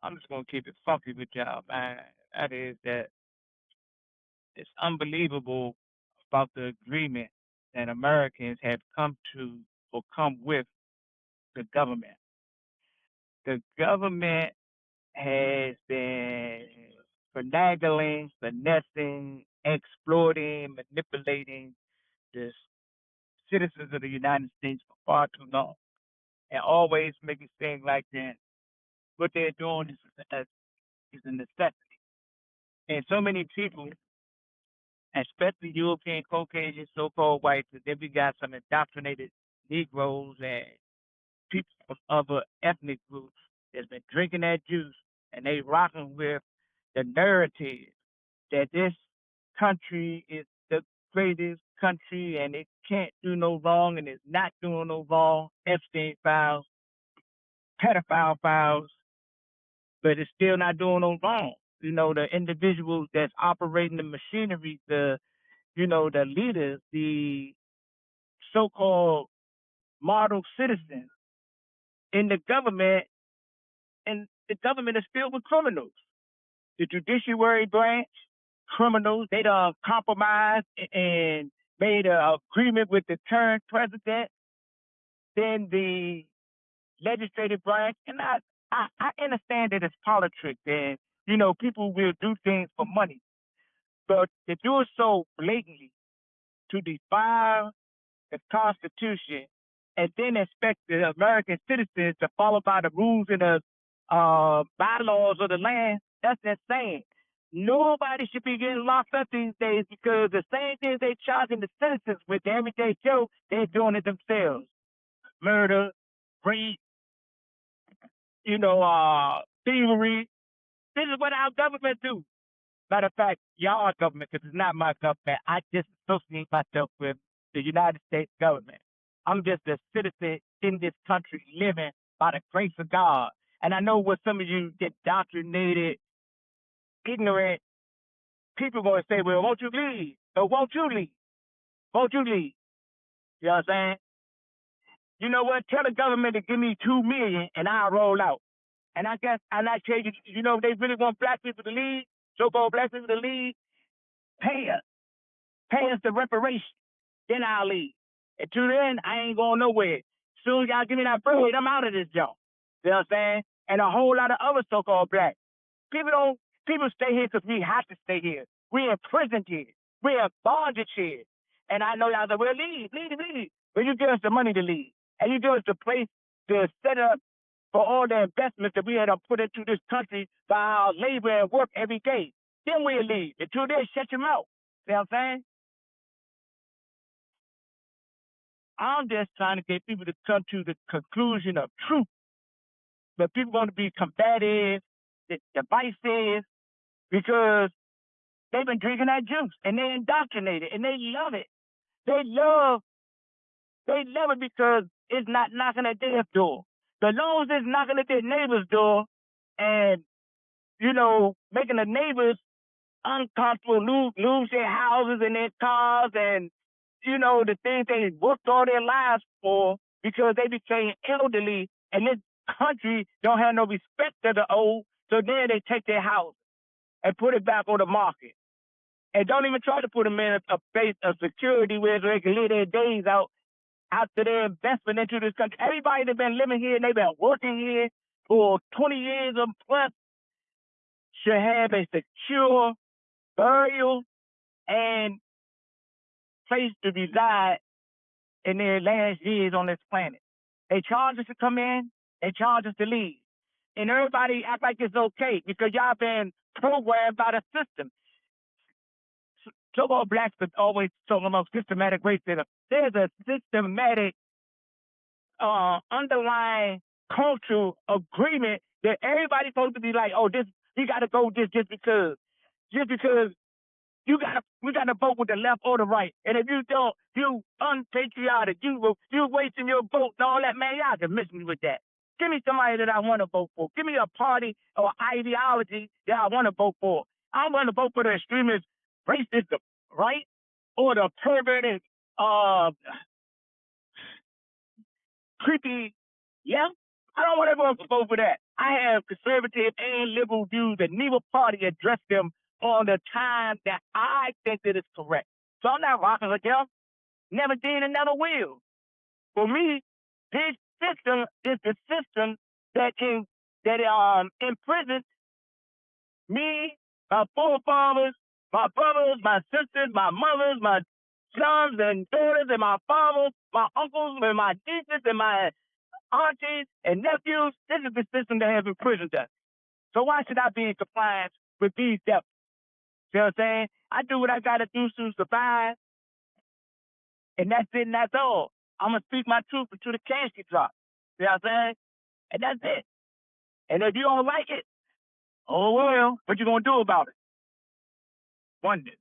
I'm just gonna keep it funky with y'all, man. That is that it's unbelievable about the agreement that Americans have come to or come with the government. The government has been finagling, finessing, exploiting, manipulating the citizens of the United States for far too long, and always make it seem like that what they're doing is a necessity. And so many people, especially European Caucasian so-called whites, and then we got some indoctrinated Negroes and people from other ethnic groups that's been drinking that juice, and they rocking with the narrative that this country is the greatest country and it can't do no wrong and it's not doing no wrong. Epstein files, pedophile files, but it's still not doing no wrong. The individuals that's operating the machinery, the leaders, the so-called model citizens in the government, and the government is filled with criminals. The judiciary branch, criminals, they done compromised and made an agreement with the current president. Then the legislative branch, and I understand that it's politics and, people will do things for money, but to do it so blatantly, to defy the Constitution, and then expect the American citizens to follow by the rules and the bylaws of the land, that's insane. Nobody should be getting locked up these days because the same things they charging the citizens with the everyday Joe, they're doing it themselves. Murder, rape, thievery. This is what our government do. Matter of fact, y'all government, because it's not my government. I just associate myself with the United States government. I'm just a citizen in this country living by the grace of God. And I know what some of you indoctrinated, ignorant people going to say, well, won't you leave? Or won't you leave? Won't you leave? You know what I'm saying? You know what? Tell the government to give me $2 million and I'll roll out. And I guess, and I tell you, they really want black people to leave, so-called black people to leave, pay us. Pay us the reparation. Then I'll leave. Until then, I ain't going nowhere. Soon as y'all give me that bread, I'm out of this joint. You know what I'm saying? And a whole lot of other so-called black. People stay here because we have to stay here. We're in prison here. We're in bondage here. And I know y'all say, well, leave. But you give us the money to leave. And you give us the place to set up for all the investments that we had to put into this country by our labor and work every day. Then we'll leave. Until then, shut your mouth. You know what I'm saying? I'm just trying to get people to come to the conclusion of truth. But people want to be combative, divisive, because they've been drinking that juice and they indoctrinated and they love it. They love it because it's not knocking at their door. The long as it's knocking at their neighbor's door and, making the neighbors uncomfortable, lose their houses and their cars and, the things they worked all their lives for because they became elderly and this country don't have no respect for the old, so then they take their house and put it back on the market. And don't even try to put them in a place of security where they can live their days out after their investment into this country. Everybody that's been living here and they've been working here for 20 years or plus should have a secure burial and place to reside in their last years on this planet. They charge us to come in, they charge us to leave. And everybody act like it's okay because y'all been programmed by the system. So-called blacks are always talking about systematic racism. There's a systematic underlying cultural agreement that everybody's supposed to be like, oh, this we gotta go this just because we gotta vote with the left or the right. And if you don't, you unpatriotic, you wasting your vote and all that, man, y'all can miss me with that. Give me somebody that I want to vote for. Give me a party or ideology that I want to vote for. I want to vote for the extremist racist right or the perverted creepy left. I don't want to vote for that. I have conservative and liberal views, and neither party addressed them on the time that I think that is correct. So I'm not rocking with them. Never did and never will. For me, this system is the system that imprisons me, my forefathers, my brothers, my sisters, my mothers, my sons and daughters, and my fathers, my uncles, and my nieces, and my aunties and nephews. This is the system that has imprisoned us. So why should I be in compliance with these devils? You know what I'm saying? I do what I got to do to survive, and that's it, and that's all. I'm going to speak my truth until the casket drops. You know what I'm saying? And that's it. And if you don't like it, oh well, what you going to do about it? Oneness.